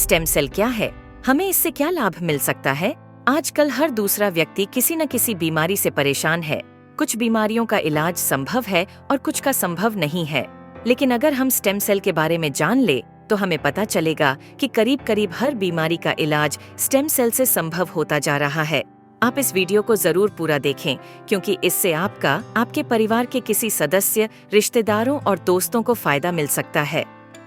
Stem cell क्या है, हमें इससे क्या लाभ मिल सकता है? आजकल हर दूसरा व्यक्ति किसी न किसी बीमारी से परेशान है। कुछ बीमारियों का इलाज संभव है और कुछ का संभव नहीं है। लेकिन अगर हम स्टेम सेल के बारे में जान ले तो हमें पता चलेगा कि करीब करीब हर बीमारी का इलाज स्टेम सेल से संभव होता जा रहा है। आप इस वीडियो को जरूर पूरा देखें, क्योंकि इससे आपका, आपके परिवार के किसी सदस्य, रिश्तेदारों और दोस्तों को फायदा मिल सकता है।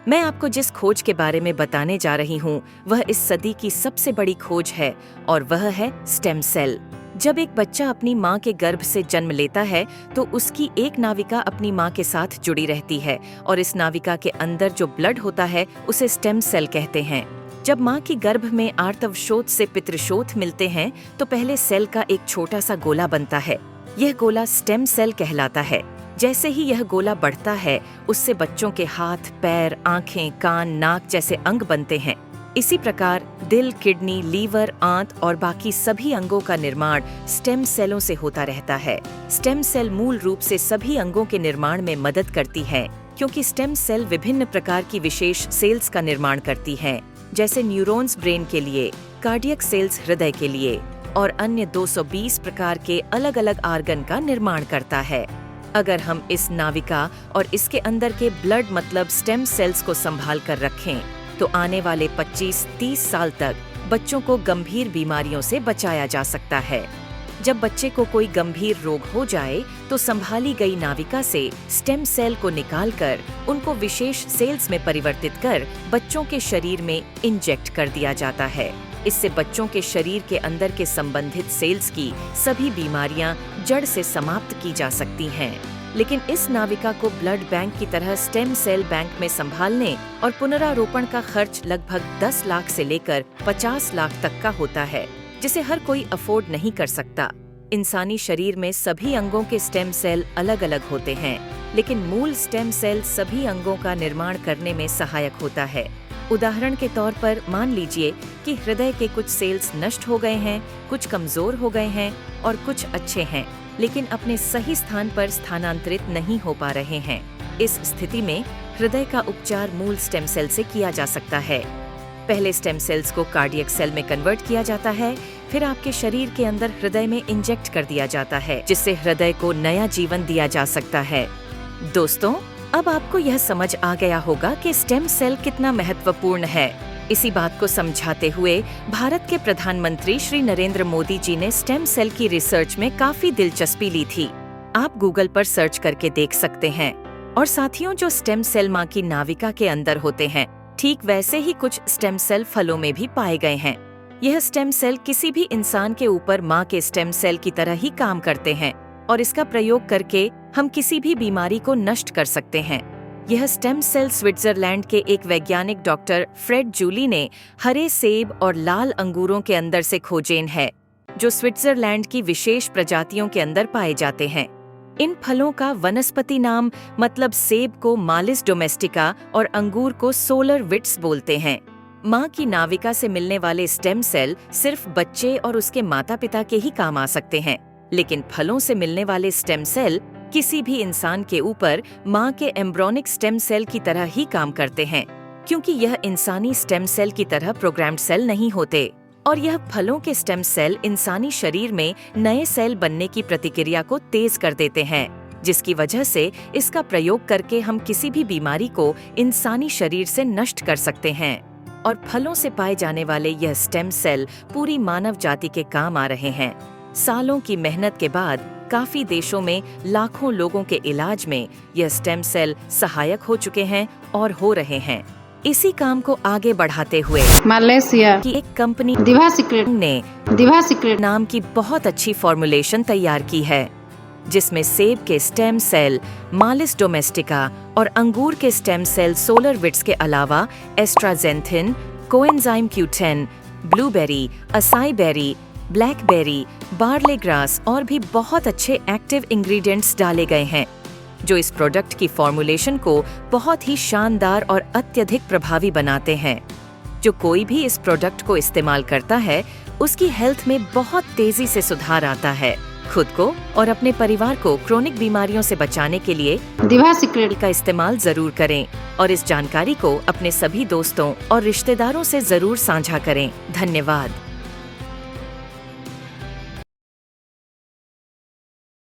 मैं आपको जिस खोज के बारे में बताने जा रही हूँ वह इस सदी की सबसे बड़ी खोज है, और वह है स्टेम सेल। जब एक बच्चा अपनी माँ के गर्भ से जन्म लेता है तो उसकी एक नाविका अपनी माँ के साथ जुड़ी रहती है, और इस नाविका के अंदर जो ब्लड होता है उसे स्टेम सेल कहते हैं। जब माँ की गर्भ में आर्तवशोथ से पितृशोथ मिलते हैं तो पहले सेल का एक छोटा सा गोला बनता है। यह गोला स्टेम सेल कहलाता है। जैसे ही यह गोला बढ़ता है उससे बच्चों के हाथ, पैर, आंखें, कान, नाक जैसे अंग बनते हैं। इसी प्रकार दिल, किडनी, लीवर, आंत और बाकी सभी अंगों का निर्माण स्टेम सेलों से होता रहता है। स्टेम सेल मूल रूप से सभी अंगों के निर्माण में मदद करती है, क्योंकि स्टेम सेल विभिन्न प्रकार की विशेष सेल्स का निर्माण करती हैं, जैसे न्यूरॉन्स ब्रेन के लिए, कार्डियक सेल्स हृदय के लिए, और अन्य 220 प्रकार के अलग अलग आर्गन का निर्माण करता है। अगर हम इस नाविका और इसके अंदर के ब्लड मतलब स्टेम सेल्स को संभाल कर रखें तो आने वाले 25-30 साल तक बच्चों को गंभीर बीमारियों से बचाया जा सकता है। जब बच्चे को कोई गंभीर रोग हो जाए तो संभाली गई नाविका से स्टेम सेल को निकालकर उनको विशेष सेल्स में परिवर्तित कर बच्चों के शरीर में इंजेक्ट कर दिया जाता है। इससे बच्चों के शरीर के अंदर के संबंधित सेल्स की सभी बीमारियां जड़ से समाप्त की जा सकती हैं। लेकिन इस नाविका को ब्लड बैंक की तरह स्टेम सेल बैंक में संभालने और पुनरारोपण का खर्च लगभग 10 लाख से लेकर 50 लाख तक का होता है, जिसे हर कोई अफोर्ड नहीं कर सकता। इंसानी शरीर में सभी अंगों के स्टेम सेल अलग अलग होते हैं, लेकिन मूल स्टेम सेल सभी अंगों का निर्माण करने में सहायक होता है। उदाहरण के तौर पर मान लीजिए कि हृदय के कुछ सेल्स नष्ट हो गए हैं, कुछ कमजोर हो गए हैं और कुछ अच्छे हैं, लेकिन अपने सही स्थान पर स्थानांतरित नहीं हो पा रहे हैं। इस स्थिति में हृदय का उपचार मूल स्टेम सेल से किया जा सकता है। पहले स्टेम सेल्स को कार्डियक सेल में कन्वर्ट किया जाता है, फिर आपके शरीर के अंदर हृदय में इंजेक्ट कर दिया जाता है, जिससे हृदय को नया जीवन दिया जा सकता है। दोस्तों, अब आपको यह समझ आ गया होगा कि स्टेम सेल कितना महत्वपूर्ण है। इसी बात को समझाते हुए भारत के प्रधानमंत्री श्री नरेंद्र मोदी जी ने स्टेम सेल की रिसर्च में काफी दिलचस्पी ली थी। आप गूगल पर सर्च करके देख सकते हैं। और साथियों, जो स्टेम सेल माँ की नाविका के अंदर होते हैं, ठीक वैसे ही कुछ स्टेम सेल फलों में भी पाए गए हैं। यह स्टेम सेल किसी भी इंसान के ऊपर माँ के स्टेम सेल की तरह ही काम करते हैं, और इसका प्रयोग करके हम किसी भी बीमारी को नष्ट कर सकते हैं। यह स्टेम सेल स्विट्जरलैंड के एक वैज्ञानिक डॉक्टर फ्रेड जूली ने हरे सेब और लाल अंगूरों के अंदर से खोजेन है, जो स्विट्जरलैंड की विशेष प्रजातियों के अंदर पाए जाते हैं। इन फलों का वनस्पति नाम मतलब सेब को मालिस डोमेस्टिका और अंगूर को सोलर विट्स बोलते हैं। माँ की नाविका से मिलने वाले स्टेम सेल सिर्फ बच्चे और उसके माता पिता के ही काम आ सकते हैं, लेकिन फलों से मिलने वाले स्टेम सेल किसी भी इंसान के ऊपर माँ के एम्ब्रोनिक स्टेम सेल की तरह ही काम करते हैं, क्योंकि यह इंसानी स्टेम सेल की तरह प्रोग्राम्ड सेल नहीं होते। और यह फलों के स्टेम सेल इंसानी शरीर में नए सेल बनने की प्रतिक्रिया को तेज कर देते हैं, जिसकी वजह से इसका प्रयोग करके हम किसी भी बीमारी को इंसानी शरीर से नष्ट कर सकते हैं। और फलों से पाए जाने वाले यह स्टेम सेल पूरी मानव जाति के काम आ रहे हैं। सालों की मेहनत के बाद काफी देशों में लाखों लोगों के इलाज में यह स्टेम सेल सहायक हो चुके हैं और हो रहे हैं। इसी काम को आगे बढ़ाते हुए मलेशिया की एक कंपनी दिभा सीक्रेट नाम की बहुत अच्छी फॉर्मुलेशन तैयार की है, जिसमें सेब के स्टेम सेल मालिस डोमेस्टिका और अंगूर के स्टेम सेल सोलर विट्स के अलावा astaxanthin, coenzyme Q10, blueberry, acai berry, blackberry, barley grass और भी बहुत अच्छे एक्टिव इंग्रेडिएंट्स डाले गए हैं, जो इस प्रोडक्ट की फॉर्मुलेशन को बहुत ही शानदार और अत्यधिक प्रभावी बनाते हैं। जो कोई भी इस प्रोडक्ट को इस्तेमाल करता है उसकी हेल्थ में बहुत तेजी से सुधार आता है। खुद को और अपने परिवार को क्रोनिक बीमारियों से बचाने के लिए दिभा सीक्रेट का इस्तेमाल जरूर करें और इस जानकारी को अपने सभी दोस्तों और रिश्तेदारों से जरूर साझा करें। धन्यवाद।